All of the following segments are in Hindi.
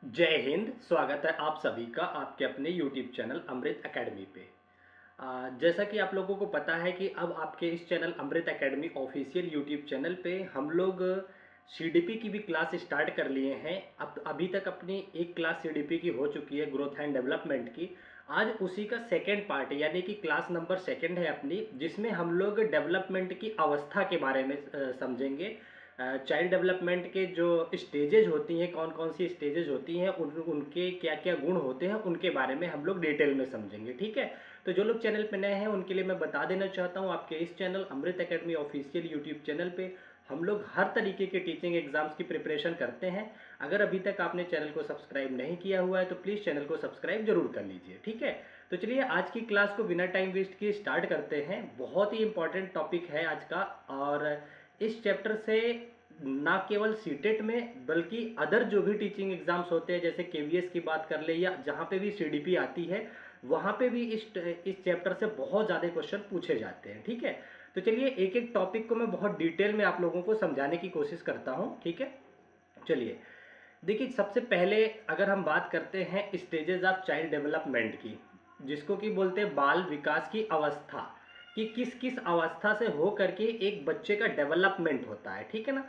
जय हिंद। स्वागत है आप सभी का आपके अपने YouTube चैनल अमृत एकेडमी पे। जैसा कि आप लोगों को पता है कि अब आपके इस चैनल अमृत एकेडमी ऑफिशियल YouTube चैनल पे हम लोग सीडीपी की भी क्लास स्टार्ट कर लिए हैं। अब अभी तक अपनी एक क्लास सीडीपी की हो चुकी है, ग्रोथ एंड डेवलपमेंट की। आज उसी का सेकेंड पार्ट यानी कि क्लास नंबर सेकेंड है अपनी, जिसमें हम लोग डेवलपमेंट की अवस्था के बारे में समझेंगे। चाइल्ड डेवलपमेंट के जो स्टेजेज होती हैं, कौन कौन सी स्टेजेज होती हैं, उनके क्या क्या गुण होते हैं, उनके बारे में हम लोग डिटेल में समझेंगे। ठीक है, तो जो लोग चैनल पे नए हैं उनके लिए मैं बता देना चाहता हूँ, आपके इस चैनल अमृत एकेडमी ऑफिशियल यूट्यूब चैनल पे हम लोग हर तरीके के टीचिंग एग्जाम्स की प्रिपरेशन करते हैं। अगर अभी तक आपने चैनल को सब्सक्राइब नहीं किया हुआ है तो प्लीज़ चैनल को सब्सक्राइब जरूर कर लीजिए। ठीक है, तो चलिए आज की क्लास को बिना टाइम वेस्ट किए स्टार्ट करते हैं। बहुत ही इंपॉर्टेंट टॉपिक है आज का, और इस चैप्टर से ना केवल सीटेट में बल्कि अदर जो भी टीचिंग एग्जाम्स होते हैं, जैसे केवीएस की बात कर ले या जहाँ पे भी सीडीपी आती है, वहाँ पे भी इस चैप्टर से बहुत ज़्यादा क्वेश्चन पूछे जाते हैं। ठीक है, तो चलिए एक एक टॉपिक को मैं बहुत डिटेल में आप लोगों को समझाने की कोशिश करता हूँ। ठीक है, चलिए देखिए, सबसे पहले अगर हम बात करते हैं स्टेजेस ऑफ चाइल्ड डेवलपमेंट की, जिसको कि बोलते हैं बाल विकास की अवस्था, कि किस किस अवस्था से हो करके एक बच्चे का डेवलपमेंट होता है। ठीक है ना,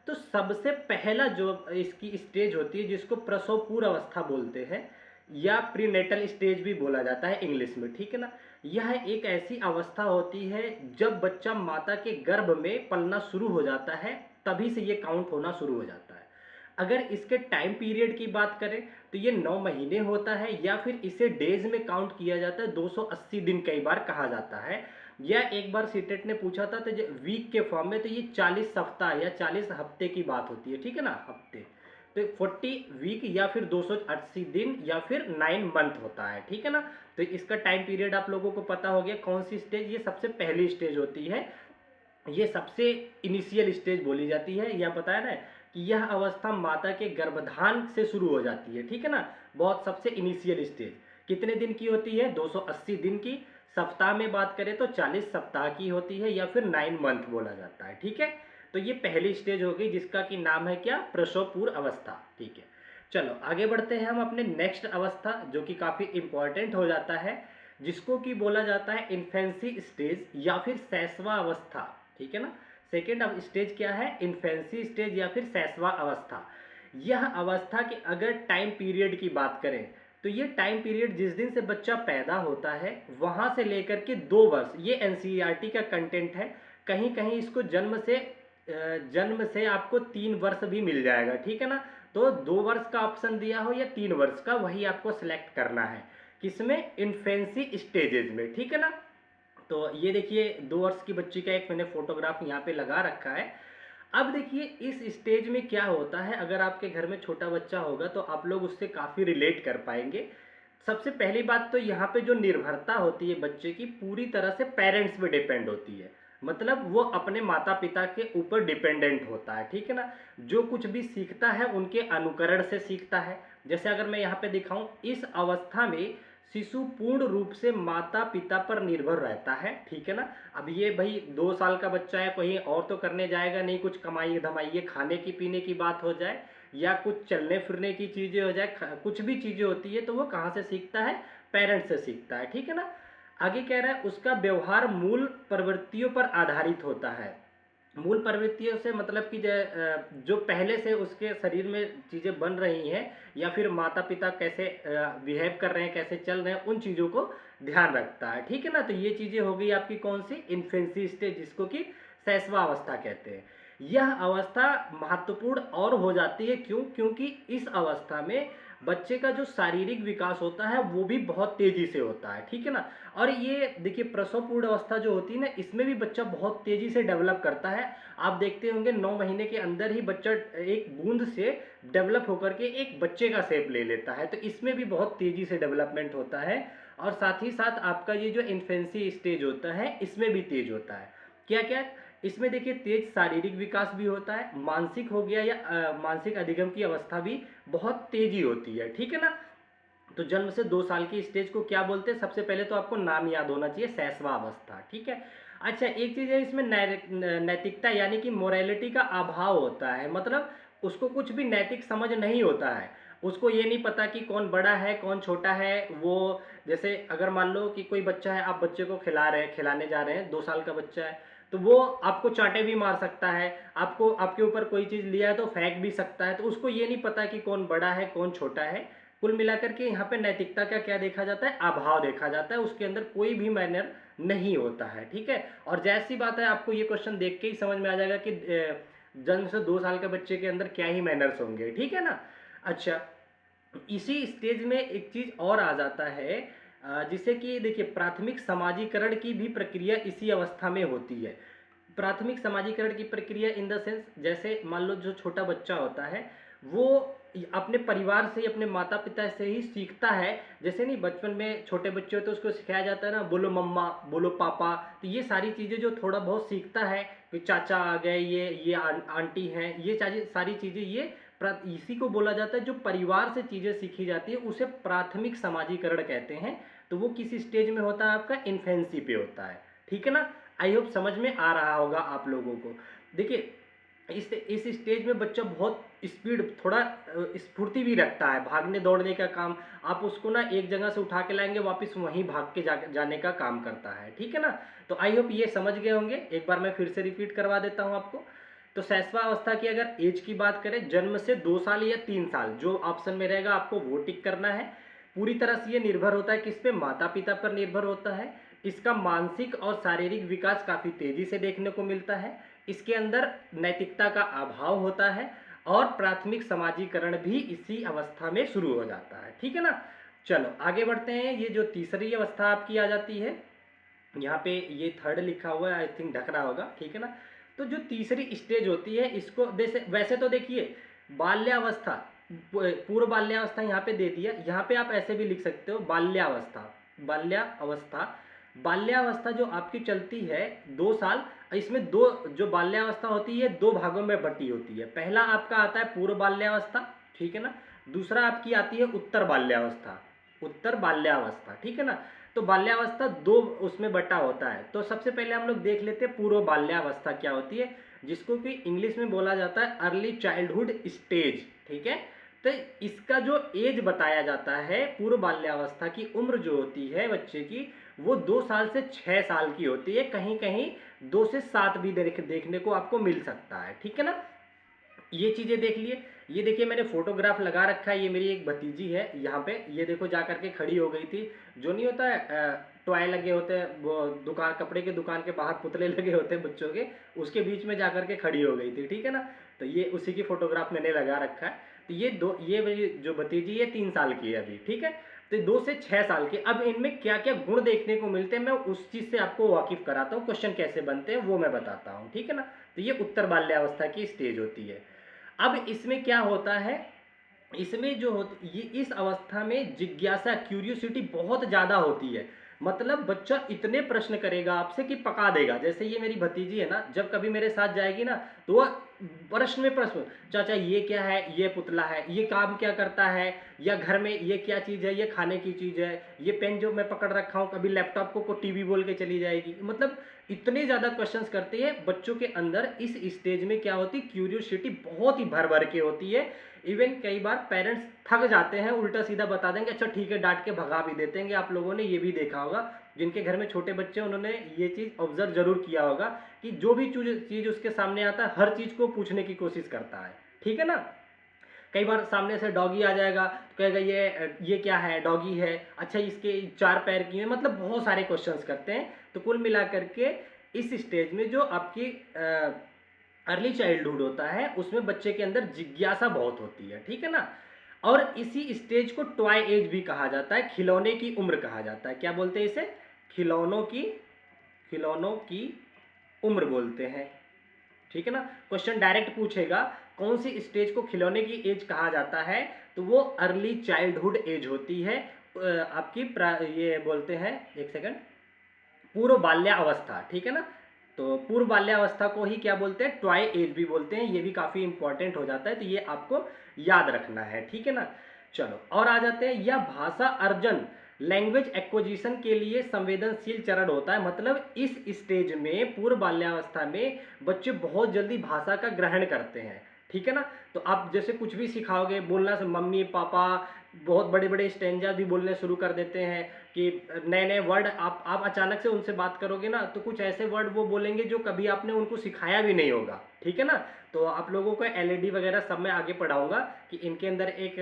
तो सबसे पहला जो इसकी स्टेज होती है जिसको प्रसव पूर्व अवस्था बोलते हैं, या प्रीनेटल स्टेज भी बोला जाता है इंग्लिश में। ठीक है ना, यह एक ऐसी अवस्था होती है जब बच्चा माता के गर्भ में पलना शुरू हो जाता है, तभी से ये काउंट होना शुरू हो जाता है। अगर इसके टाइम पीरियड की बात करें तो ये 9 महीने होता है, या फिर इसे डेज में काउंट किया जाता है, 280 दिन कई बार कहा जाता है। या एक बार सीटेट ने पूछा था तो वीक के फॉर्म में, तो ये 40 सप्ताह या 40 हफ्ते की बात होती है। ठीक है ना, हफ्ते, तो 40 वीक या फिर 280 दिन या फिर 9 मंथ होता है। ठीक है ना, तो इसका टाइम पीरियड आप लोगों को पता हो गया। कौन सी स्टेज, ये सबसे पहली स्टेज होती है, ये सबसे इनिशियल स्टेज बोली जाती है। यह पता है ना कि यह अवस्था माता के गर्भधान से शुरू हो जाती है। ठीक है ना, बहुत सबसे इनिशियल स्टेज कितने दिन की होती है, 280 दिन की। सप्ताह में बात करें तो 40 सप्ताह की होती है, या फिर 9 मंथ बोला जाता है। ठीक है, तो ये पहली स्टेज हो गई जिसका कि नाम है क्या, प्रसव पूर्व अवस्था। ठीक है, चलो आगे बढ़ते हैं हम अपने नेक्स्ट अवस्था, जो कि काफ़ी इंपॉर्टेंट हो जाता है, जिसको कि बोला जाता है इन्फेंसी स्टेज या फिर शैशवा अवस्था। ठीक है ना, सेकेंड अब स्टेज क्या है, इन्फेंसी स्टेज या फिर शैशवा अवस्था। यह अवस्था की अगर टाइम पीरियड की बात करें तो ये टाइम पीरियड जिस दिन से बच्चा पैदा होता है वहां से लेकर के 2 वर्ष, ये एनसीईआरटी का कंटेंट है। कहीं कहीं इसको जन्म से आपको 3 वर्ष भी मिल जाएगा। ठीक है ना, तो 2 वर्ष का ऑप्शन दिया हो या 3 वर्ष का, वही आपको सिलेक्ट करना है। किसमें, इन्फेंसी स्टेजेस में। ठीक है ना, तो ये देखिए 2 वर्ष की बच्ची का एक मैंने फोटोग्राफ यहाँ पे लगा रखा है। अब देखिए इस स्टेज में क्या होता है, अगर आपके घर में छोटा बच्चा होगा तो आप लोग उससे काफ़ी रिलेट कर पाएंगे। सबसे पहली बात तो यहाँ पे जो निर्भरता होती है बच्चे की, पूरी तरह से पेरेंट्स पे डिपेंड होती है। मतलब वो अपने माता पिता के ऊपर डिपेंडेंट होता है। ठीक है ना, जो कुछ भी सीखता है उनके अनुकरण से सीखता है। जैसे अगर मैं यहाँ पे दिखाऊं, इस अवस्था में शिशु पूर्ण रूप से माता पिता पर निर्भर रहता है। ठीक है ना, अब ये भाई 2 साल का बच्चा है, कहीं और तो करने जाएगा नहीं, कुछ कमाइए धमाइए, खाने की पीने की बात हो जाए या कुछ चलने फिरने की चीज़ें हो जाए, कुछ भी चीज़ें होती है तो वो कहाँ से सीखता है, पेरेंट्स से सीखता है। ठीक है ना, आगे कह रहा है उसका व्यवहार मूल प्रवृत्तियों पर आधारित होता है। मूल प्रवृत्तियों से मतलब कि जो पहले से उसके शरीर में चीज़ें बन रही हैं, या फिर माता पिता कैसे बिहेव कर रहे हैं, कैसे चल रहे हैं, उन चीज़ों को ध्यान रखता है। ठीक है ना, तो ये चीज़ें हो गई आपकी कौन सी, इन्फेंसी स्टेज, जिसको कि शैशवा अवस्था कहते हैं। यह अवस्था महत्वपूर्ण और हो जाती है, क्यों, क्योंकि इस अवस्था में बच्चे का जो शारीरिक विकास होता है वो भी बहुत तेजी से होता है। ठीक है ना, और ये देखिए प्रसव पूर्ण अवस्था जो होती है ना, इसमें भी बच्चा बहुत तेजी से डेवलप करता है। आप देखते होंगे 9 महीने के अंदर ही बच्चा एक बूंद से डेवलप होकर के एक बच्चे का शेप ले लेता है, तो इसमें भी बहुत तेजी से डेवलपमेंट होता है। और साथ ही साथ आपका ये जो इन्फेंसी स्टेज होता है इसमें भी तेज होता है। क्या क्या, इसमें देखिए तेज शारीरिक विकास भी होता है, मानसिक हो गया या मानसिक अधिगम की अवस्था भी बहुत तेजी होती है। ठीक है ना, तो जन्म से 2 साल की स्टेज को क्या बोलते हैं, सबसे पहले तो आपको नाम याद होना चाहिए, शैशवा अवस्था। ठीक है, अच्छा एक चीज़ है इसमें, नैतिकता यानी कि मोरालिटी का अभाव होता है, मतलब उसको कुछ भी नैतिक समझ नहीं होता है। उसको ये नहीं पता कि कौन बड़ा है कौन छोटा है। वो जैसे अगर मान लो कि कोई बच्चा है, आप बच्चे को खिलाने जा रहे हैं, 2 साल का बच्चा है, तो वो आपको चांटे भी मार सकता है, आपको आपके ऊपर कोई चीज़ लिया है तो फेंक भी सकता है। तो उसको ये नहीं पता कि कौन बड़ा है कौन छोटा है। कुल मिलाकर के यहाँ पे नैतिकता का क्या देखा जाता है, अभाव देखा जाता है, उसके अंदर कोई भी मैनर नहीं होता है। ठीक है, और जैसी बात है आपको ये क्वेश्चन देख के ही समझ में आ जाएगा कि जन्म से 2 साल के बच्चे के अंदर क्या ही मैनर्स होंगे। ठीक है ना। अच्छा, इसी स्टेज में एक चीज और आ जाता है, जिसे कि देखिए प्राथमिक समाजीकरण की भी प्रक्रिया इसी अवस्था में होती है। प्राथमिक समाजीकरण की प्रक्रिया इन द सेंस, जैसे मान लो जो छोटा बच्चा होता है वो अपने परिवार से ही, अपने माता पिता से ही सीखता है। जैसे नहीं बचपन में छोटे बच्चे होते हैं उसको सिखाया जाता है ना, बोलो मम्मा बोलो पापा, तो ये सारी चीज़ें जो थोड़ा बहुत सीखता है कि चाचा आ गए, ये आंटी हैं, ये सारी चीज़ें ये इसी को बोला जाता है। जो परिवार से चीज़ें सीखी जाती है उसे प्राथमिक समाजीकरण कहते हैं। तो वो किस स्टेज में होता है, आपका इन्फेंसी पे होता है। ठीक है ना। आई होप समझ में आ रहा होगा आप लोगों को। देखिए इस स्टेज में बच्चा बहुत स्पीड, थोड़ा स्फूर्ति भी रखता है, भागने दौड़ने का काम। आप उसको ना एक जगह से उठा के लाएंगे, वापस वहीं भाग के जाने का काम करता है। ठीक है ना। तो आई होप ये समझ गए होंगे। एक बार मैं फिर से रिपीट करवा देता हूँ आपको। तो शैशवावस्था की अगर एज की बात करें, जन्म से 2 साल या 3 साल, जो ऑप्शन में रहेगा आपको वो टिक करना है। पूरी तरह से ये निर्भर होता है किस पे, माता पिता पर निर्भर होता है। इसका मानसिक और शारीरिक विकास काफी तेजी से देखने को मिलता है। इसके अंदर नैतिकता का अभाव होता है और प्राथमिक समाजीकरण भी इसी अवस्था में शुरू हो जाता है। ठीक है ना। चलो आगे बढ़ते हैं। ये जो तीसरी अवस्था आपकी आ जाती है, यहाँ पे ये थर्ड लिखा हुआ है, आई थिंक ढक रहा होगा। ठीक है ना। तो जो तीसरी स्टेज होती है इसको वैसे तो देखिए बाल्यावस्था, पूर्व बाल्यावस्था यहाँ पे दे दिया। यहाँ पे आप ऐसे भी लिख सकते हो बाल्यावस्था। बाल्यावस्था बाल्यावस्था जो आपकी चलती है 2 साल, इसमें दो जो बाल्यावस्था होती है 2 भागों में बटी होती है। पहला आपका आता है पूर्व बाल्यावस्था, ठीक है ना। दूसरा आपकी आती है उत्तर बाल्यावस्था। उत्तर बाल्यावस्था, ठीक है ना। तो बाल्यावस्था 2 उसमें बटा होता है। तो सबसे पहले हम लोग देख लेते हैं पूर्व बाल्यावस्था क्या होती है, जिसको कि इंग्लिश में बोला जाता है अर्ली चाइल्डहुड स्टेज। ठीक है। तो इसका जो एज बताया जाता है, पूर्व बाल्यावस्था की उम्र जो होती है बच्चे की, वो 2 साल से 6 साल की होती है। कहीं कहीं 2 से 7 भी देखने को आपको मिल सकता है। ठीक है ना। ये चीजें देख लिए। ये देखिए मैंने फोटोग्राफ लगा रखा है, ये मेरी एक भतीजी है यहाँ पे। ये देखो जा करके खड़ी हो गई थी। जो नहीं होता है टॉय लगे होते हैं, वो दुकान, कपड़े की दुकान के बाहर पुतले लगे होते हैं बच्चों के, उसके बीच में जा करके खड़ी हो गई थी। ठीक है ना। तो ये उसी की फोटोग्राफ मैंने लगा रखा है। तो ये मेरी जो भतीजी है 3 साल की है अभी। ठीक है। तो 2 से 6 साल के, अब इनमें क्या क्या गुण देखने को मिलते हैं मैं उस चीज से आपको वाकिफ कराता हूँ। क्वेश्चन कैसे बनते हैं वो मैं बताता हूँ। ठीक है ना। तो ये उत्तर बाल्यावस्था की स्टेज होती है। अब इसमें क्या होता है, इसमें जो होती ये इस अवस्था में जिज्ञासा, क्यूरियोसिटी बहुत ज़्यादा होती है। मतलब बच्चा इतने प्रश्न करेगा आपसे कि पका देगा। जैसे ये मेरी भतीजी है ना, जब कभी मेरे साथ जाएगी ना तो वह प्रश्न में प्रश्न, चाचा ये क्या है, ये पुतला है, ये काम क्या करता है, या घर में ये क्या चीज़ है, ये खाने की चीज़ है, ये पेन जो मैं पकड़ रखा हूँ, कभी लैपटॉप को टीवी बोल के चली जाएगी। मतलब इतने ज़्यादा क्वेश्चंस करते हैं बच्चों के अंदर। इस स्टेज में क्या होती, क्यूरियोसिटी बहुत ही भर भर के होती है। इवन कई बार पेरेंट्स थक जाते हैं, उल्टा सीधा बता देंगे, अच्छा ठीक है, डांट के भगा भी देते हैं। आप लोगों ने ये भी देखा होगा, जिनके घर में छोटे बच्चे, उन्होंने ये चीज़ ऑब्जर्व जरूर किया होगा कि जो भी चीज़ उसके सामने आता है हर चीज़ को पूछने की कोशिश करता है। ठीक है ना। कई बार सामने से डॉगी आ जाएगा तो कहेगा ये क्या है, डॉगी है, अच्छा इसके 4 पैर की है। मतलब बहुत सारे क्वेश्चंस करते हैं। तो कुल मिलाकर के इस स्टेज में जो आपकी अर्ली चाइल्डहुड होता है उसमें बच्चे के अंदर जिज्ञासा बहुत होती है। ठीक है ना। और इसी स्टेज को टॉय एज भी कहा जाता है, खिलौने की उम्र कहा जाता है। क्या बोलते हैं इसे, खिलौनों की उम्र बोलते हैं। ठीक है ना। क्वेश्चन डायरेक्ट पूछेगा कौन सी स्टेज को खिलौने की एज कहा जाता है, तो वो अर्ली चाइल्डहुड एज होती है। आपकी ये बोलते हैं, एक सेकंड, पूर्व बाल्यावस्था। ठीक है ना। तो पूर्व बाल्यावस्था को ही क्या बोलते हैं, टॉय एज भी बोलते हैं। ये भी काफी इंपॉर्टेंट हो जाता है, तो ये आपको याद रखना है। ठीक है ना। चलो और आ जाते हैं, यह भाषा अर्जन, लैंग्वेज एक्विजिशन के लिए संवेदनशील चरण होता है। मतलब इस स्टेज में, पूर्व बाल्यावस्था में, बच्चे बहुत जल्दी भाषा का ग्रहण करते हैं। ठीक है ना। तो आप जैसे कुछ भी सिखाओगे बोलना से मम्मी पापा, बहुत बड़े बड़े स्टेंजा भी बोलने शुरू कर देते हैं कि नए नए वर्ड आप अचानक से उनसे बात करोगे ना तो कुछ ऐसे वर्ड वो बोलेंगे जो कभी आपने उनको सिखाया भी नहीं होगा, ठीक है ना। तो आप लोगों को एलईडी वगैरह सब मैं आगे पढ़ाऊंगा कि इनके अंदर एक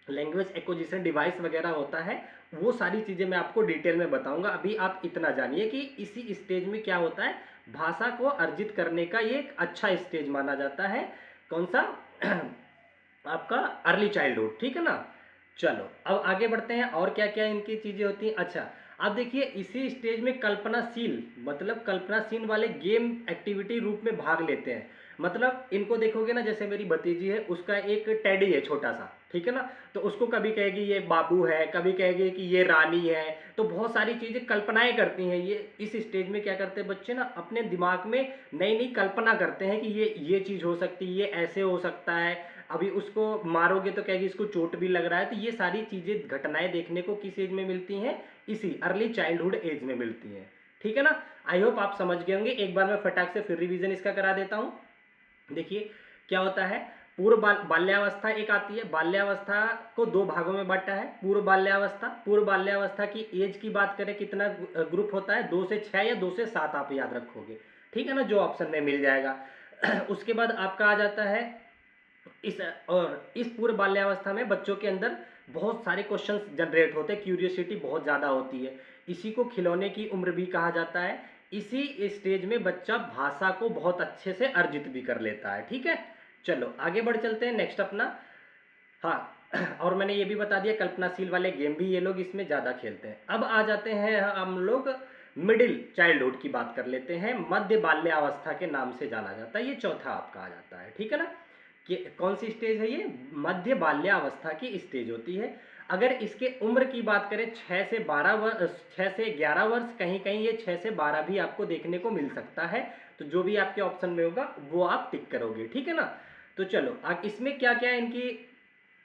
लैंग्वेज एक्विजिशन डिवाइस वगैरह होता है, वो सारी चीज़ें मैं आपको डिटेल में बताऊंगा। अभी आप इतना जानिए कि इसी स्टेज में क्या होता है, भाषा को अर्जित करने का ये एक अच्छा स्टेज माना जाता है। कौन सा आपका अर्ली चाइल्डहुड, ठीक है ना। चलो अब आगे बढ़ते हैं और क्या क्या इनकी चीज़ें होती हैं। अच्छा, अब देखिए इसी स्टेज में कल्पनाशील, मतलब कल्पनाशील वाले गेम एक्टिविटी रूप में भाग लेते हैं। मतलब इनको देखोगे ना, जैसे मेरी भतीजी है उसका एक टेडी है छोटा सा, ठीक है ना। तो उसको कभी कहेगी ये बाबू है, कभी कहेगी कि ये रानी है। तो बहुत सारी चीज़ें कल्पनाएं करती हैं ये। इस स्टेज में क्या करते हैं बच्चे ना, अपने दिमाग में नई नई कल्पना करते हैं कि ये चीज़ हो सकती है, ये ऐसे हो सकता है। अभी उसको मारोगे तो कहेगी इसको चोट भी लग रहा है। तो ये सारी चीज़ें घटनाएं देखने को किस एज में मिलती हैं, इसी अर्ली चाइल्डहुड एज में मिलती हैं, ठीक है ना। आई होप आप समझ गए होंगे। एक बार मैं फटाक से फिर रिवीजन इसका करा देता हूँ। देखिए क्या होता है, पूर्व बाल्यावस्था एक आती है। बाल्यावस्था को दो भागों में बांटा है, पूर्व बाल्यावस्था। पूर्व बाल्यावस्था की एज की बात करें कितना ग्रुप होता है, 2 से 6 या 2 से 7 आप याद रखोगे, ठीक है ना, जो ऑप्शन में मिल जाएगा। उसके बाद आपका आ जाता है इस पूर्व बाल्यावस्था में बच्चों के अंदर बहुत सारे क्वेश्चंस जनरेट होते हैं, क्यूरियोसिटी बहुत ज़्यादा होती है। इसी को खिलौने की उम्र भी कहा जाता है। इसी स्टेज में बच्चा भाषा को बहुत अच्छे से अर्जित भी कर लेता है, ठीक है। चलो आगे बढ़ चलते हैं नेक्स्ट अपना। हाँ, और मैंने ये भी बता दिया कल्पनाशील वाले गेम भी ये लोग इसमें ज़्यादा खेलते हैं। अब आ जाते हैं हम लोग मिडिल चाइल्डहुड की बात कर लेते हैं। मध्य बाल्यावस्था के नाम से जाना जाता है, ये चौथा आपका आ जाता है, ठीक है ना। कि कौन सी स्टेज है ये, मध्य बाल्यावस्था की स्टेज होती है। अगर इसके उम्र की बात करें 6 से 12 वर्ष, 6 से 11 वर्ष, कहीं कहीं ये 6 से 12 भी आपको देखने को मिल सकता है। तो जो भी आपके ऑप्शन में होगा वो आप टिक करोगे, ठीक है ना। तो चलो अब इसमें क्या क्या इनकी,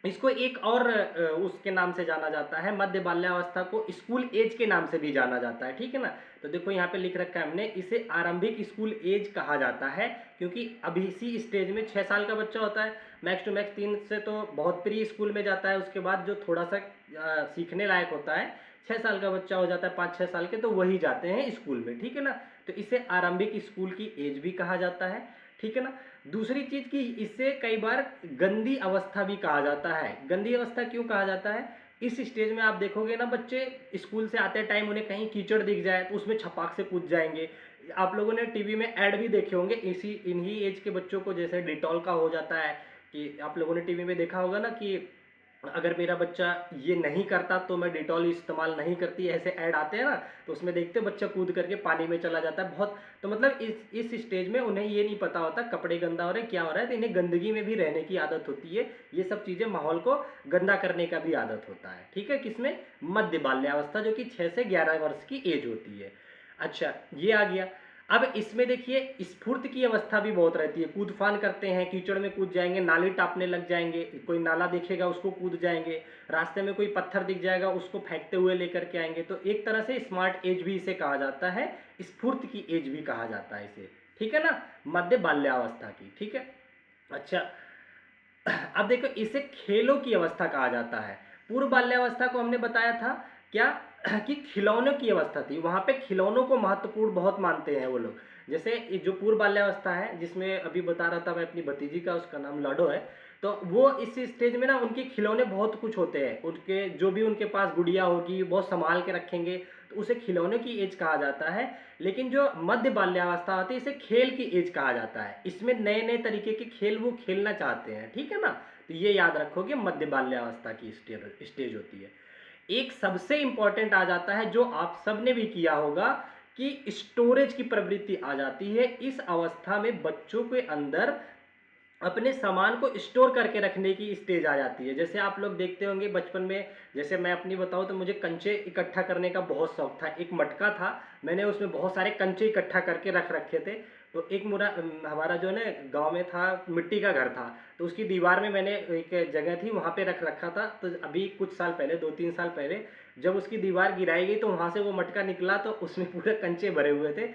इसको एक और उसके नाम से जाना जाता है, मध्य बाल्यावस्था को स्कूल एज के नाम से भी जाना जाता है, ठीक है ना। तो देखो यहाँ पे लिख रखा है हमने, इसे आरंभिक स्कूल एज कहा जाता है, क्योंकि अभी इसी स्टेज में 6 साल का बच्चा होता है, मैक्स टू मैक्स 3 से तो बहुत प्री स्कूल में जाता है। उसके बाद जो थोड़ा सा सीखने लायक होता है, 6 साल का बच्चा हो जाता है, 5-6 साल के, तो वही जाते हैं स्कूल में, ठीक है ना। तो इसे आरंभिक स्कूल की एज भी कहा जाता है, ठीक है ना। दूसरी चीज की इसे कई बार गंदी अवस्था भी कहा जाता है। गंदी अवस्था क्यों कहा जाता है, इस स्टेज में आप देखोगे ना बच्चे स्कूल से आते टाइम उन्हें कहीं कीचड़ दिख जाए तो उसमें छपाक से कूद जाएंगे। आप लोगों ने टीवी में ऐड भी देखे होंगे इसी इन्हीं एज के बच्चों को, जैसे डिटॉल का हो जाता है कि आप लोगों ने टीवी में देखा होगा ना कि अगर मेरा बच्चा ये नहीं करता तो मैं डिटॉल इस्तेमाल नहीं करती, ऐसे ऐड आते हैं ना। तो उसमें देखते बच्चा कूद करके पानी में चला जाता है बहुत। तो मतलब इस स्टेज में उन्हें ये नहीं पता होता कपड़े गंदा हो रहे क्या हो रहा है, तो इन्हें गंदगी में भी रहने की आदत होती है। ये सब चीज़ें माहौल को गंदा करने का भी आदत होता है, ठीक है। किसमें, मध्य बाल्यावस्था, जो कि 6 से 11 वर्ष की एज होती है। अच्छा ये आ गया। अब इसमें देखिए स्फूर्त की अवस्था भी बहुत रहती है, कूद फान करते हैं, कीचड़ में कूद जाएंगे, नाली टापने लग जाएंगे, कोई नाला देखेगा उसको कूद जाएंगे, रास्ते में कोई पत्थर दिख जाएगा उसको फेंकते हुए लेकर के आएंगे। तो एक तरह से स्मार्ट एज भी इसे कहा जाता है, स्फूर्त की एज भी कहा जाता है इसे, ठीक है ना, मध्य बाल्यावस्था की, ठीक है। अच्छा अब देखो इसे खेलों की अवस्था कहा जाता है। पूर्व बाल्यावस्था को हमने बताया था क्या कि खिलौनों की अवस्था थी, वहां पे खिलौनों को महत्वपूर्ण बहुत मानते हैं वो लोग। जैसे जो पूर्व बाल्यावस्था है जिसमें अभी बता रहा था मैं अपनी भतीजी का, उसका नाम लाडो है। तो वो इस स्टेज में ना उनके खिलौने बहुत कुछ होते हैं, उनके जो भी उनके पास गुड़िया होगी बहुत संभाल के रखेंगे, तो उसे खिलौने की एज कहा जाता है। लेकिन जो मध्य बाल्यावस्था आती है इसे खेल की एज कहा जाता है, इसमें नए नए तरीके के खेल वो खेलना चाहते हैं, ठीक है ना। तो ये याद रखोगे मध्य बाल्यावस्था की स्टेज होती है। एक सबसे इंपॉर्टेंट आ जाता है जो आप सबने भी किया होगा कि स्टोरेज की प्रवृत्ति आ जाती है। इस अवस्था में बच्चों के अंदर अपने सामान को स्टोर करके रखने की स्टेज आ जाती है। जैसे आप लोग देखते होंगे बचपन में, जैसे मैं अपनी बताऊं तो मुझे कंचे इकट्ठा करने का बहुत शौक था। एक मटका था, मैंने उसमें बहुत सारे कंचे इकट्ठा करके रख रखे थे। तो एक मुरा हमारा जो है ना गाँव में था, मिट्टी का घर था, तो उसकी दीवार में मैंने एक जगह थी वहाँ पे रख रखा था। तो अभी कुछ साल पहले, 2-3 साल पहले, जब उसकी दीवार गिराई गई तो वहाँ से वो मटका निकला तो उसमें पूरे कंचे भरे हुए थे।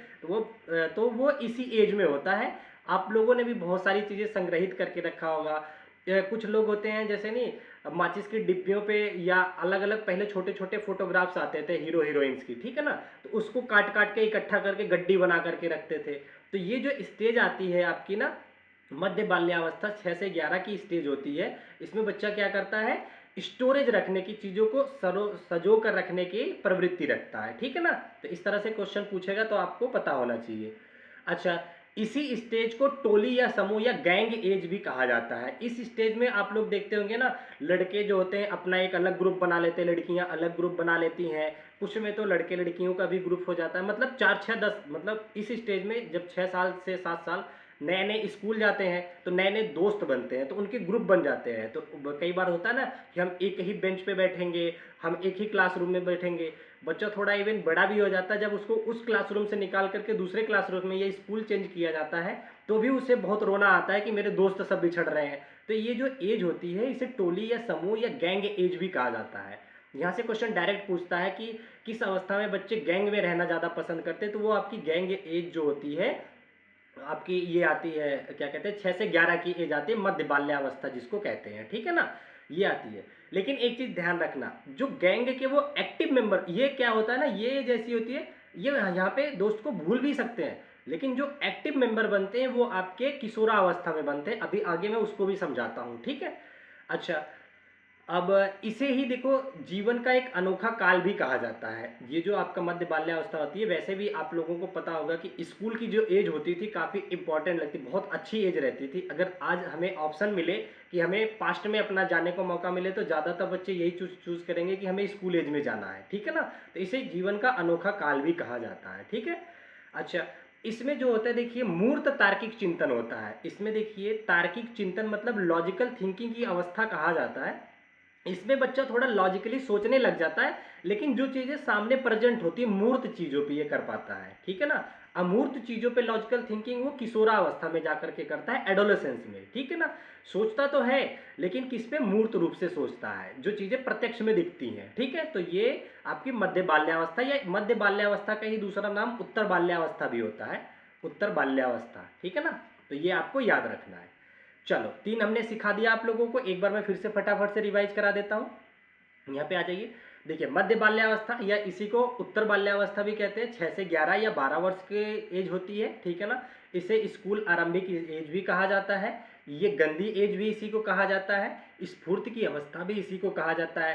तो वो इसी एज में होता है। आप लोगों ने भी बहुत सारी चीज़ें संग्रहित करके रखा होगा। कुछ लोग होते हैं जैसे नहीं, माचिस की डिब्बियों पे या अलग अलग पहले छोटे छोटे फोटोग्राफ्स आते थे हीरो हीरोइंस की, ठीक है ना, तो उसको काट काट के इकट्ठा करके गड्डी बना करके रखते थे। तो ये जो स्टेज आती है आपकी ना, मध्य बाल्यावस्था 6 से 11 की स्टेज होती है। इसमें बच्चा क्या करता है, स्टोरेज रखने की, चीज़ों को सजो कर रखने की प्रवृत्ति रखता है, ठीक है ना। तो इस तरह से क्वेश्चन पूछेगा तो आपको पता होना चाहिए। अच्छा, इसी स्टेज को टोली या समूह या गैंग एज भी कहा जाता है। इस स्टेज में आप लोग देखते होंगे ना, लड़के जो होते हैं अपना एक अलग ग्रुप बना लेते हैं, लड़कियां अलग ग्रुप बना लेती हैं, कुछ में तो लड़के लड़कियों का भी ग्रुप हो जाता है। मतलब 4 6 10, मतलब इस स्टेज में जब 6 साल से 7 साल नए नए स्कूल जाते हैं तो नए नए दोस्त बनते हैं, तो उनके ग्रुप बन जाते हैं। तो कई बार होता है ना कि हम एक ही बेंच पे बैठेंगे, हम एक ही क्लासरूम में बैठेंगे। बच्चा थोड़ा इवन बड़ा भी हो जाता है, जब उसको उस क्लासरूम से निकाल करके दूसरे क्लासरूम में या स्कूल चेंज किया जाता है तो भी उसे बहुत रोना आता है कि मेरे दोस्त सब बिछड़ रहे हैं। तो ये जो एज होती है इसे टोली या समूह या गैंग एज भी कहा जाता है। यहाँ से क्वेश्चन डायरेक्ट पूछता है कि किस अवस्था में बच्चे गैंग में रहना ज़्यादा पसंद करते हैं, तो वो आपकी गैंग एज जो होती है आपकी ये आती है, क्या कहते हैं, 6 से 11 की एज आती है, मध्य बाल्यावस्था जिसको कहते हैं, ठीक है ना, ये आती है। लेकिन एक चीज ध्यान रखना, जो गैंग के वो एक्टिव मेंबर, ये क्या होता है ना, ये जैसी होती है, ये यहाँ पे दोस्त को भूल भी सकते हैं, लेकिन जो एक्टिव मेंबर बनते हैं वो आपके किशोरावस्था में बनते हैं। अभी आगे मैं उसको भी समझाता हूँ, ठीक है। अच्छा, अब इसे ही देखो जीवन का एक अनोखा काल भी कहा जाता है। ये जो आपका मध्य बाल्यावस्था होती है, वैसे भी आप लोगों को पता होगा कि स्कूल की जो एज होती थी काफ़ी इंपॉर्टेंट लगती, बहुत अच्छी एज रहती थी। अगर आज हमें ऑप्शन मिले कि हमें पास्ट में अपना जाने को मौका मिले तो ज़्यादातर बच्चे यही चूज करेंगे कि हमें स्कूल एज में जाना है, ठीक है ना। तो इसे जीवन का अनोखा काल भी कहा जाता है, ठीक है। अच्छा, इसमें जो होता है देखिए मूर्त तार्किक चिंतन होता है। इसमें देखिए तार्किक चिंतन मतलब लॉजिकल थिंकिंग की अवस्था कहा जाता है। इसमें बच्चा थोड़ा लॉजिकली सोचने लग जाता है, लेकिन जो चीजें सामने प्रेजेंट होती है मूर्त चीजों पे ये कर पाता है, ठीक है ना। अमूर्त चीजों पे लॉजिकल थिंकिंग वो किशोरावस्था में जाकर के करता है, एडोलेसेंस में, ठीक है ना। सोचता तो है लेकिन किस पे, मूर्त रूप से सोचता है, जो चीजें प्रत्यक्ष में दिखती हैं, ठीक है। तो ये आपकी मध्य बाल्यावस्था, या मध्य बाल्यावस्था का ही दूसरा नाम उत्तर बाल्यावस्था भी होता है, उत्तर बाल्यावस्था, ठीक है ना। तो ये आपको याद रखना है। चलो, 3 हमने सिखा दिया आप लोगों को, एक बार मैं फिर से फटाफट से रिवाइज करा देता हूँ। यहाँ पे आ जाइए। देखिए मध्य बाल्यावस्था या इसी को उत्तर बाल्यावस्था भी कहते हैं, 6 से 11 या 12 वर्ष की एज होती है, ठीक है ना। इसे स्कूल आरंभिक एज भी कहा जाता है, ये गंदी एज भी इसी को कहा जाता है, स्फूर्ति की अवस्था भी इसी को कहा जाता है,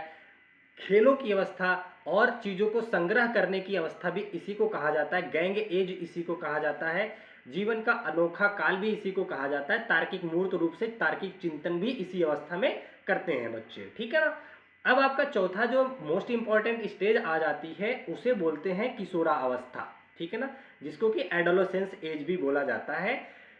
खेलों की अवस्था और चीज़ों को संग्रह करने की अवस्था भी इसी को कहा जाता है, गैंग एज इसी को कहा जाता है, जीवन का अनोखा काल भी इसी को कहा जाता है, तार्किक मूर्त रूप से तार्किक चिंतन भी इसी अवस्था में करते हैं बच्चे, ठीक है ना। अब आपका चौथा जो मोस्ट इंपॉर्टेंट स्टेज आ जाती है उसे बोलते हैं किशोरा अवस्था, ठीक है ना, जिसको कि एडोलेसेंस एज भी बोला जाता है।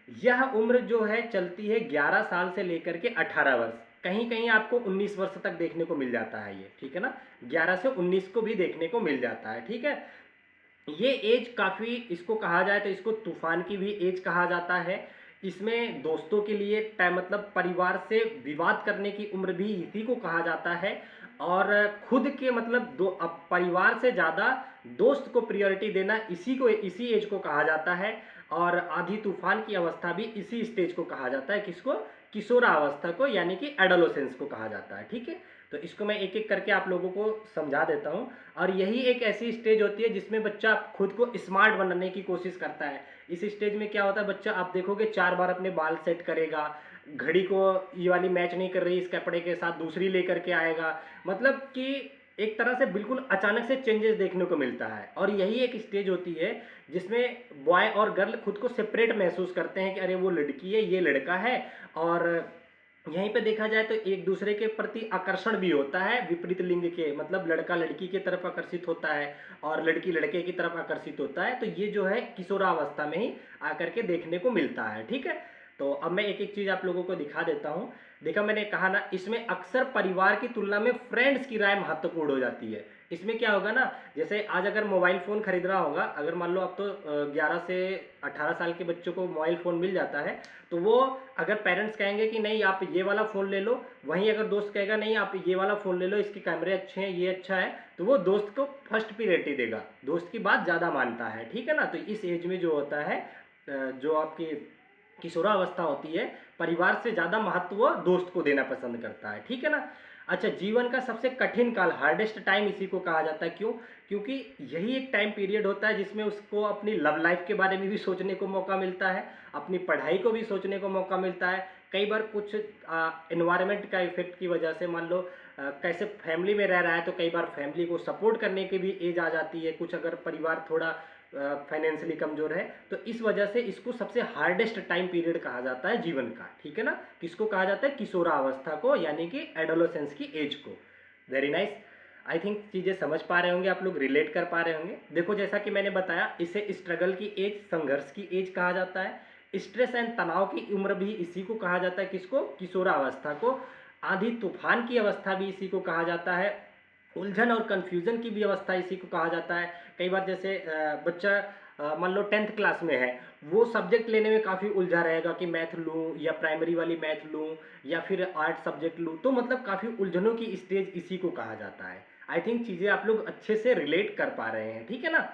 यह उम्र जो है चलती है 11 साल से लेकर के 18 वर्ष, कहीं कहीं आपको 19 वर्ष तक देखने को मिल जाता है ये, ठीक है ना, 11 से 19 को भी देखने को मिल जाता है, ठीक है। ये एज काफ़ी, इसको कहा जाए तो इसको तूफान की भी एज कहा जाता है। इसमें दोस्तों के लिए टाइम, मतलब परिवार से विवाद करने की उम्र भी इसी को कहा जाता है, और खुद के मतलब अब परिवार से ज़्यादा दोस्त को प्रियोरिटी देना इसी को, इसी एज को कहा जाता है। और आधी तूफान की अवस्था भी इसी स्टेज को कहा जाता है, किसको, किशोरा अवस्था को, यानी कि एडोलेसेंस को कहा जाता है, ठीक है। तो इसको मैं एक एक करके आप लोगों को समझा देता हूँ। और यही एक ऐसी स्टेज होती है जिसमें बच्चा खुद को स्मार्ट बनाने की कोशिश करता है। इस स्टेज में क्या होता है, बच्चा आप देखोगे 4 बार अपने बाल सेट करेगा, घड़ी को ये वाली मैच नहीं कर रही इस कपड़े के साथ दूसरी लेकर के आएगा, मतलब कि एक तरह से बिल्कुल अचानक से चेंजेस देखने को मिलता है। और यही एक स्टेज होती है जिसमें बॉय और गर्ल खुद को सेपरेट महसूस करते हैं कि अरे वो लड़की है ये लड़का है। और यहीं पे देखा जाए तो एक दूसरे के प्रति आकर्षण भी होता है, विपरीत लिंग के, मतलब लड़का लड़की की तरफ आकर्षित होता है और लड़की लड़के की तरफ आकर्षित होता है। तो ये जो है किशोरावस्था में ही आकर के देखने को मिलता है, ठीक है। तो अब मैं एक एक चीज आप लोगों को दिखा देता हूँ। देखा, मैंने कहा ना, इसमें अक्सर परिवार की तुलना में फ्रेंड्स की राय महत्वपूर्ण हो जाती है। इसमें क्या होगा ना, जैसे आज अगर मोबाइल फ़ोन खरीद रहा होगा, अगर मान लो अब तो 11 से 18 साल के बच्चों को मोबाइल फ़ोन मिल जाता है, तो वो अगर पेरेंट्स कहेंगे कि नहीं आप ये वाला फ़ोन ले लो, वहीं अगर दोस्त कहेगा नहीं आप ये वाला फ़ोन ले लो, इसके कैमरे अच्छे हैं, ये अच्छा है, तो वो दोस्त को फर्स्ट प्रियोरिटी देगा, दोस्त की बात ज़्यादा मानता है, ठीक है ना। तो इस एज में जो होता है जो आपकी किशोरावस्था होती है, परिवार से ज़्यादा महत्व वो दोस्त को देना पसंद करता है, ठीक है ना। अच्छा, जीवन का सबसे कठिन काल, हार्डेस्ट टाइम इसी को कहा जाता है, क्यों? क्योंकि यही एक टाइम पीरियड होता है जिसमें उसको अपनी लव लाइफ के बारे में भी सोचने को मौका मिलता है, अपनी पढ़ाई को भी सोचने को मौका मिलता है। कई बार कुछ एनवायरनमेंट का इफेक्ट की वजह से, मान लो कैसे फैमिली में रह रहा है तो कई बार फैमिली को सपोर्ट करने की भी एज आ जाती है, कुछ अगर परिवार थोड़ा फाइनेंशियली कमज़ोर है, तो इस वजह से इसको सबसे हार्डेस्ट टाइम पीरियड कहा जाता है जीवन का, ठीक है ना। किसको कहा जाता है? किशोरावस्था को, यानी कि एडोलेसेंस की एज को। Very nice. आई थिंक चीज़ें समझ पा रहे होंगे आप लोग, रिलेट कर पा रहे होंगे। देखो, जैसा कि मैंने बताया, इसे स्ट्रगल की एज, संघर्ष की एज कहा जाता है। स्ट्रेस एंड तनाव की उम्र भी इसी को कहा जाता है, किसको? किशोरावस्था को। आंधी तूफान की अवस्था भी इसी को कहा जाता है। उलझन और कन्फ्यूज़न की भी अवस्था इसी को कहा जाता है। कई बार जैसे बच्चा मान लो 10th क्लास में है, वो सब्जेक्ट लेने में काफ़ी उलझा रहेगा कि मैथ लूँ या प्राइमरी वाली मैथ लूँ या फिर आर्ट सब्जेक्ट लूँ, तो मतलब काफ़ी उलझनों की स्टेज इसी को कहा जाता है। आई थिंक चीज़ें आप लोग अच्छे से रिलेट कर पा रहे हैं, ठीक है ना।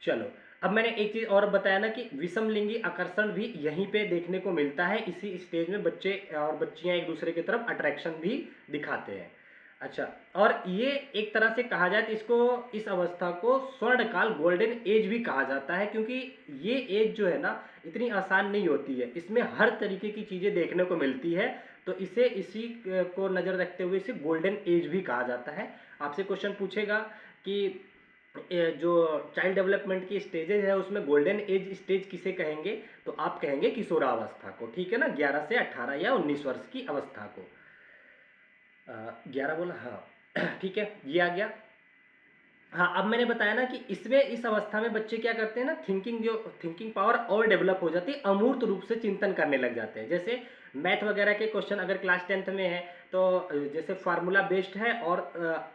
चलो, अब मैंने एक चीज़ और बताया ना कि विषमलिंगी आकर्षण भी यहीं पे देखने को मिलता है, इसी स्टेज में बच्चे और बच्चियां एक दूसरे की तरफ अट्रैक्शन भी दिखाते हैं। अच्छा, और ये एक तरह से कहा जाए तो इसको, इस अवस्था को स्वर्णकाल, गोल्डन एज भी कहा जाता है, क्योंकि ये एज जो है ना, इतनी आसान नहीं होती है, इसमें हर तरीके की चीज़ें देखने को मिलती है, तो इसे, इसी को नज़र रखते हुए इसे गोल्डन एज भी कहा जाता है। आपसे क्वेश्चन पूछेगा कि जो चाइल्ड डेवलपमेंट की स्टेजेज है उसमें गोल्डन एज स्टेज किसे कहेंगे, तो आप कहेंगे किशोरावस्था को, ठीक है ना, 11 से 18 या 19 वर्ष की अवस्था को। 11 बोला, हाँ ठीक है, ये आ गया। हाँ, अब मैंने बताया ना कि इसमें, इस अवस्था में बच्चे क्या करते हैं ना, थिंकिंग पावर और डेवलप हो जाती है, अमूर्त रूप से चिंतन करने लग जाते हैं। जैसे मैथ वगैरह के क्वेश्चन अगर क्लास 10th में है, तो जैसे फार्मूला बेस्ड है और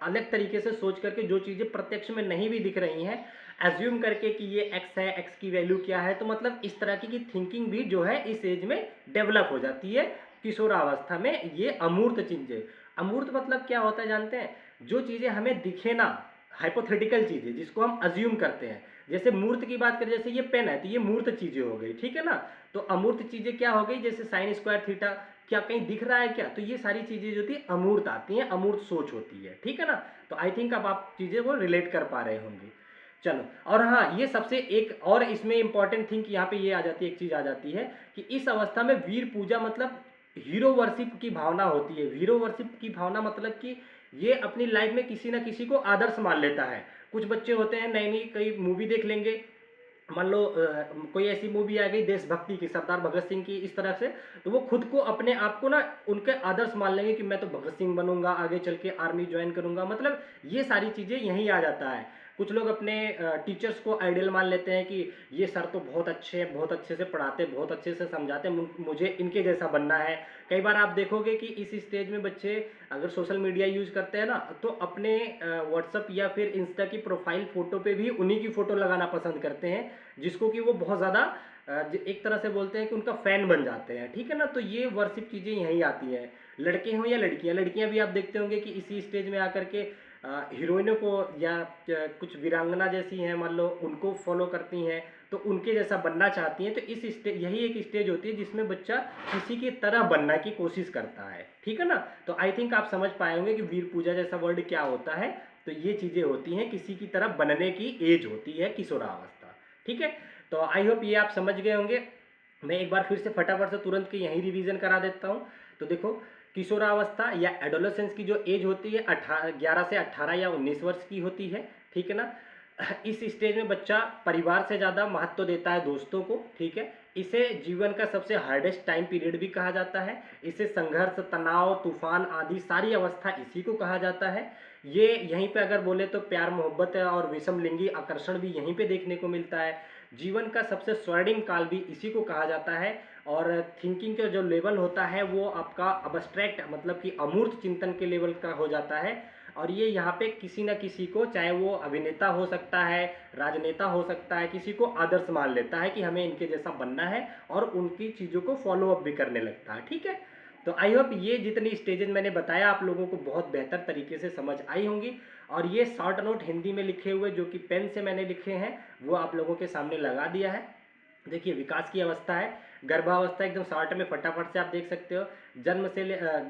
अलग तरीके से सोच करके, जो चीज़ें प्रत्यक्ष में नहीं भी दिख रही हैं, एज्यूम करके कि ये एक्स है, एक्स की वैल्यू क्या है, तो मतलब इस तरह की थिंकिंग भी जो है इस एज में डेवलप हो जाती है। किशोरावस्था में ये अमूर्त चीज़ें, अमूर्त मतलब क्या होता है जानते हैं? जो चीज़ें हमें दिखे ना, हाइपोथेटिकल चीज़ें जिसको हम अज्यूम करते हैं। जैसे मूर्त की बात करें, जैसे ये पेन है तो ये मूर्त चीज़ें हो गई, ठीक है ना। तो अमूर्त चीज़ें क्या हो गई? जैसे साइन स्क्वायर थीटा, क्या कहीं दिख रहा है क्या? तो ये सारी चीज़ें जो थी अमूर्त आती हैं, अमूर्त सोच होती है, ठीक है ना। तो आई थिंक अब आप चीज़ें वो रिलेट कर पा रहे होंगे। चलो, और हाँ, ये सबसे एक और इसमें इंपॉर्टेंट थिंग यहाँ पे ये आ जाती है, एक चीज़ आ जाती है कि इस अवस्था में वीर पूजा, मतलब हीरो वर्शिप की भावना होती है। हीरो वर्शिप की भावना मतलब कि ये अपनी लाइफ में किसी ना किसी को आदर्श मान लेता है। कुछ बच्चे होते हैं, नई नई कई मूवी देख लेंगे, मान लो कोई ऐसी मूवी आ गई देशभक्ति की, सरदार भगत सिंह की, इस तरह से, तो वो खुद को, अपने आप को ना उनके आदर्श मान लेंगे कि मैं तो भगत सिंह बनूंगा, आगे चल के आर्मी ज्वाइन करूंगा, मतलब ये सारी चीज़ें यहीं आ जाता है। कुछ लोग अपने टीचर्स को आइडियल मान लेते हैं कि ये सर तो बहुत अच्छे हैं, बहुत अच्छे से पढ़ाते, बहुत अच्छे से समझाते, मुझे इनके जैसा बनना है। कई बार आप देखोगे कि इस स्टेज में बच्चे अगर सोशल मीडिया यूज़ करते हैं ना, तो अपने व्हाट्सअप या फिर इंस्टा की प्रोफाइल फ़ोटो पे भी उन्हीं की फ़ोटो लगाना पसंद करते हैं, जिसको कि वो बहुत ज़्यादा एक तरह से बोलते हैं कि उनका फ़ैन बन जाते हैं, ठीक है ना। तो ये वर्शिप चीज़ें यहीं आती हैं, लड़के हों या लड़कियां। लड़कियां भी आप देखते होंगे कि इसी स्टेज में आकर के हीरोइनों को या कुछ वीरांगना जैसी हैं, मान लो, उनको फॉलो करती हैं, तो उनके जैसा बनना चाहती हैं। तो इस स्टेज, यही एक स्टेज होती है जिसमें बच्चा किसी की तरह बनने की कोशिश करता है, ठीक है ना। तो आई थिंक आप समझ पाए होंगे कि वीर पूजा जैसा वर्ड क्या होता है। तो ये चीज़ें होती हैं, किसी की तरह बनने की एज होती है किशोरावस्था, ठीक है। तो आई होप ये आप समझ गए होंगे। मैं एक बार फिर से फटाफट से तुरंत के यहीं रिवीजन करा देता हूँ। तो देखो, किशोरावस्था या एडोलेसेंस की जो एज होती है 11 से 18 या 19 वर्ष की होती है, ठीक है ना। इस स्टेज में बच्चा परिवार से ज़्यादा महत्व देता है दोस्तों को, ठीक है। इसे जीवन का सबसे हार्डेस्ट टाइम पीरियड भी कहा जाता है। इसे संघर्ष, तनाव, तूफान आदि सारी अवस्था इसी को कहा जाता है। ये यहीं पे अगर बोले तो प्यार, मोहब्बत और विषमलिंगी आकर्षण भी यहीं पे देखने को मिलता है। जीवन का सबसे स्वर्णिम काल भी इसी को कहा जाता है। और थिंकिंग का जो लेवल होता है वो आपका अब्स्ट्रैक्ट, मतलब कि अमूर्त चिंतन के लेवल का हो जाता है। और ये यहाँ पे किसी न किसी को, चाहे वो अभिनेता हो सकता है, राजनेता हो सकता है, किसी को आदर्श मान लेता है कि हमें इनके जैसा बनना है, और उनकी चीज़ों को फॉलो अप भी करने लगता है, ठीक है। तो आई होप ये जितनी स्टेजेस मैंने बताया आप लोगों को बहुत बेहतर तरीके से समझ आई होंगी। और ये शॉर्ट नोट हिंदी में लिखे हुए, जो कि पेन से मैंने लिखे हैं, वो आप लोगों के सामने लगा दिया है। देखिए, विकास की अवस्था है, गर्भावस्था एकदम शॉर्ट में फटाफट से आप देख सकते हो। जन्म से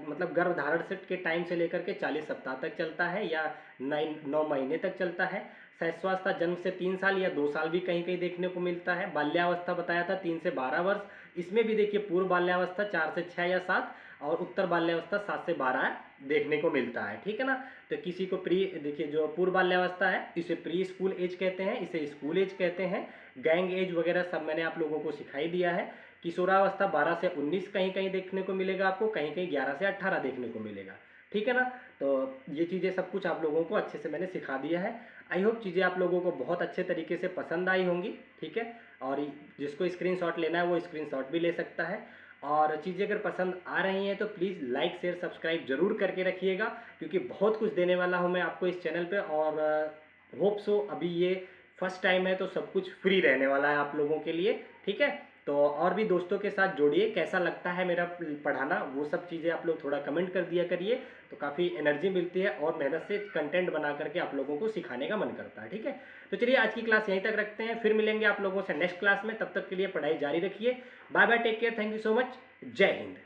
मतलब गर्भधारण से के टाइम से लेकर के 40 सप्ताह तक चलता है या 9 महीने तक चलता है। शैशवावस्था जन्म से 3 साल या 2 साल भी कहीं कहीं देखने को मिलता है। बाल्यावस्था बताया था 3 से 12 वर्ष। इसमें भी देखिए पूर्व बाल्यावस्था 4 से 6 या 7 और उत्तर बाल्यावस्था 7 से 12 देखने को मिलता है, ठीक है ना। तो किसी को देखिए जो पूर्व बाल्यावस्था है इसे प्री स्कूल एज कहते हैं, इसे स्कूल एज कहते हैं। गैंग एज वगैरह सब मैंने आप लोगों को सिखाई दिया है। किशोरावस्था 12 से 19 कहीं कहीं देखने को मिलेगा आपको, कहीं कहीं 11 से 18 देखने को मिलेगा, ठीक है ना। तो ये चीज़ें सब कुछ आप लोगों को अच्छे से मैंने सिखा दिया है। आई होप चीज़ें आप लोगों को बहुत अच्छे तरीके से पसंद आई होंगी, ठीक है। और जिसको स्क्रीनशॉट लेना है वो स्क्रीनशॉट भी ले सकता है। और चीज़ें अगर पसंद आ रही हैं तो प्लीज़ लाइक शेयर सब्सक्राइब जरूर करके रखिएगा, क्योंकि बहुत कुछ देने वाला हूँ मैं आपको इस चैनल पे। और होप सो अभी ये फर्स्ट टाइम है तो सब कुछ फ्री रहने वाला है आप लोगों के लिए, ठीक है। तो और भी दोस्तों के साथ जोड़िए, कैसा लगता है मेरा पढ़ाना वो सब चीज़ें आप लोग थोड़ा कमेंट कर दिया करिए, तो काफ़ी एनर्जी मिलती है और मेहनत से कंटेंट बना करके आप लोगों को सिखाने का मन करता है, ठीक है। तो चलिए आज की क्लास यहीं तक रखते हैं, फिर मिलेंगे आप लोगों से नेक्स्ट क्लास में। तब तक के लिए पढ़ाई जारी रखिए। Bye bye, take care, thank you so much, जय हिंद।